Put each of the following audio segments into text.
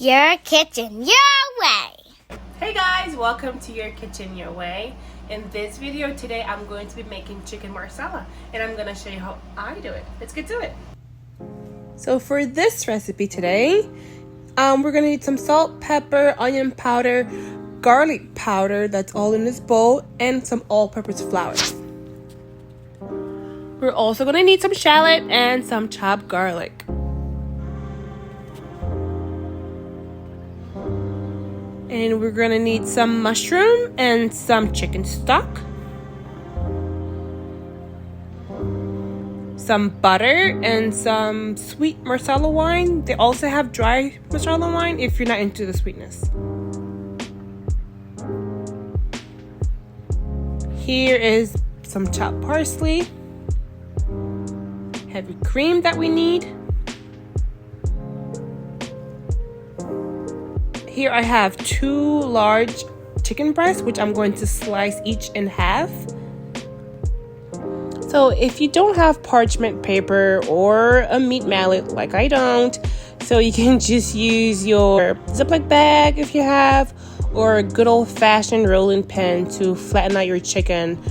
Your kitchen, your way. Hey guys, welcome to Your Kitchen Your Way. In this video today, I'm going to be making chicken marsala, and I'm going to show you how I do it. Let's get to it. So for this recipe today, we're going to need some salt, pepper, onion powder, garlic powder, that's all in this bowl, and some all-purpose flour. We're also going to need some shallot and some chopped garlic. And we're gonna need some mushroom and some chicken stock, some butter, and some sweet marsala wine. They also have dry marsala wine if you're not into the sweetness. Here is some chopped parsley, heavy cream that we need. Here I have 2 large chicken breasts, which I'm going to slice each in half. So if you don't have parchment paper or a meat mallet, like I don't, so you can just use your Ziploc bag if you have, or a good old-fashioned rolling pin to flatten out your chicken.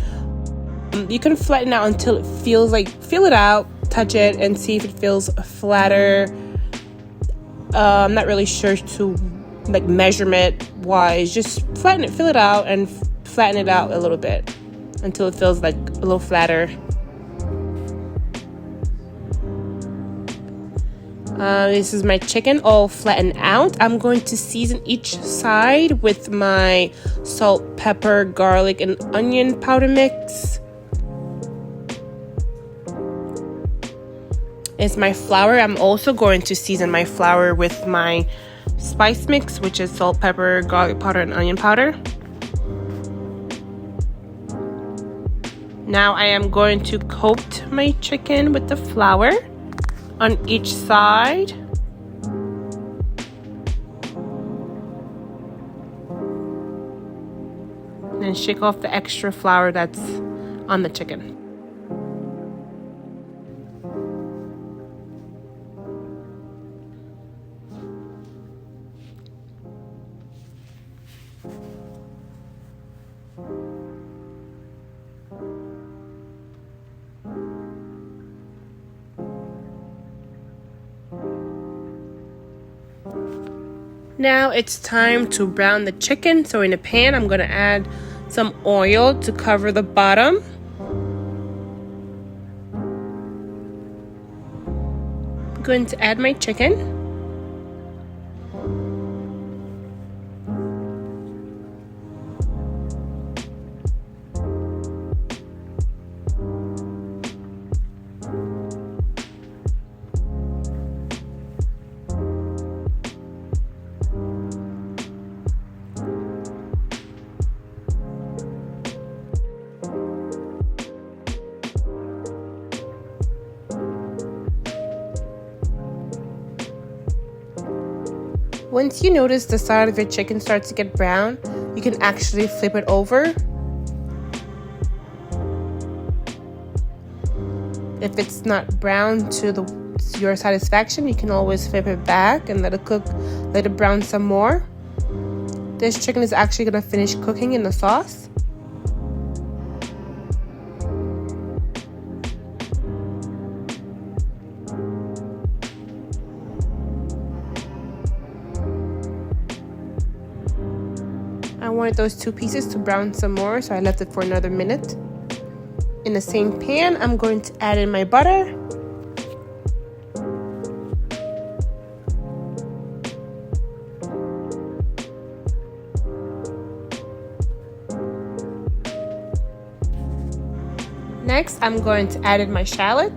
You can flatten out until it feels like, feel it out, touch it, and see if it feels flatter. I'm not really sure to like measurement wise, just flatten it, fill it out, and flatten it out a little bit until it feels like a little flatter. This is my chicken all flattened out. I'm going to season each side with my salt, pepper, garlic, and onion powder mix. It's my flour. I'm also going to season my flour with my spice mix, which is salt, pepper, garlic powder, and onion powder. Now I am going to coat my chicken with the flour on each side. And shake off the extra flour that's on the chicken. Now it's time to brown the chicken. So in a pan, I'm going to add some oil to cover the bottom. I'm going to add my chicken. Once you notice the side of your chicken starts to get brown, you can actually flip it over. If it's not brown to your satisfaction, you can always flip it back and let it cook, let it brown some more. This chicken is actually going to finish cooking in the sauce. I wanted those 2 pieces to brown some more, so I left it for another minute. In the same pan, I'm going to add in my butter. Next, I'm going to add in my shallot.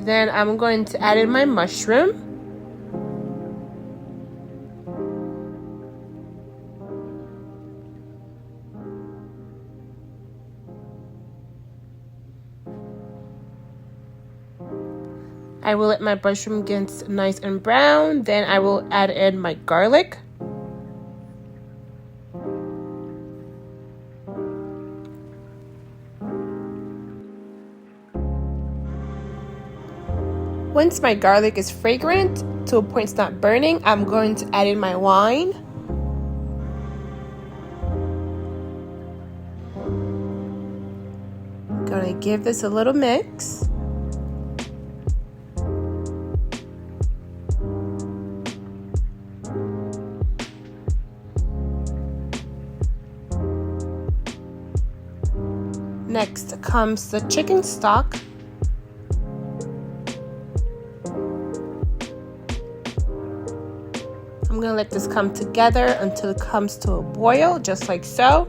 Then I'm going to add in my mushroom. I will let my mushroom get nice and brown. Then I will add in my garlic. Once my garlic is fragrant to a point it's not burning, I'm going to add in my wine. I'm gonna give this a little mix. Next comes the chicken stock. I'm gonna let this come together until it comes to a boil, just like so.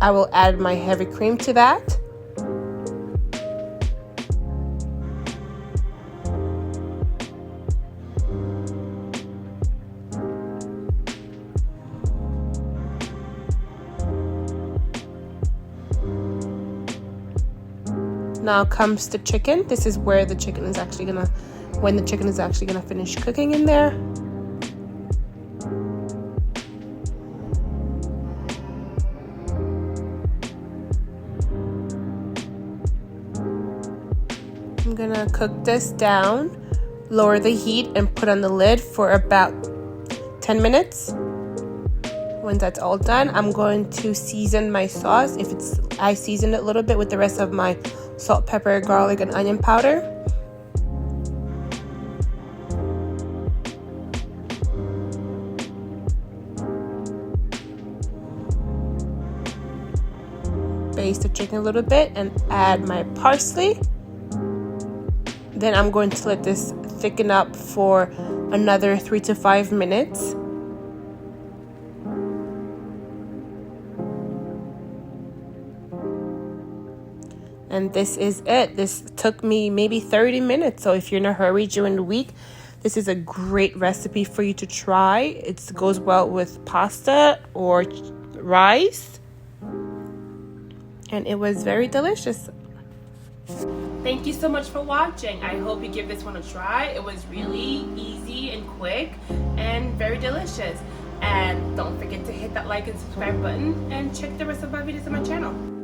I will add my heavy cream to that. Now comes the chicken. This is where the chicken is actually gonna, when the chicken is actually gonna finish cooking in there. I'm gonna cook this down, lower the heat, and put on the lid for about 10 minutes. When that's all done, I'm going to season my sauce. I seasoned it a little bit with the rest of my salt, pepper, garlic, and onion powder. Baste the chicken a little bit and add my parsley. Then I'm going to let this thicken up for another 3 to 5 minutes. And this is it. This took me maybe 30 minutes. So if you're in a hurry during the week, this is a great recipe for you to try. It goes well with pasta or rice. And it was very delicious. Thank you so much for watching. I hope you give this one a try. It was really easy and quick and very delicious. And don't forget to hit that like and subscribe button and check the rest of my videos on my channel.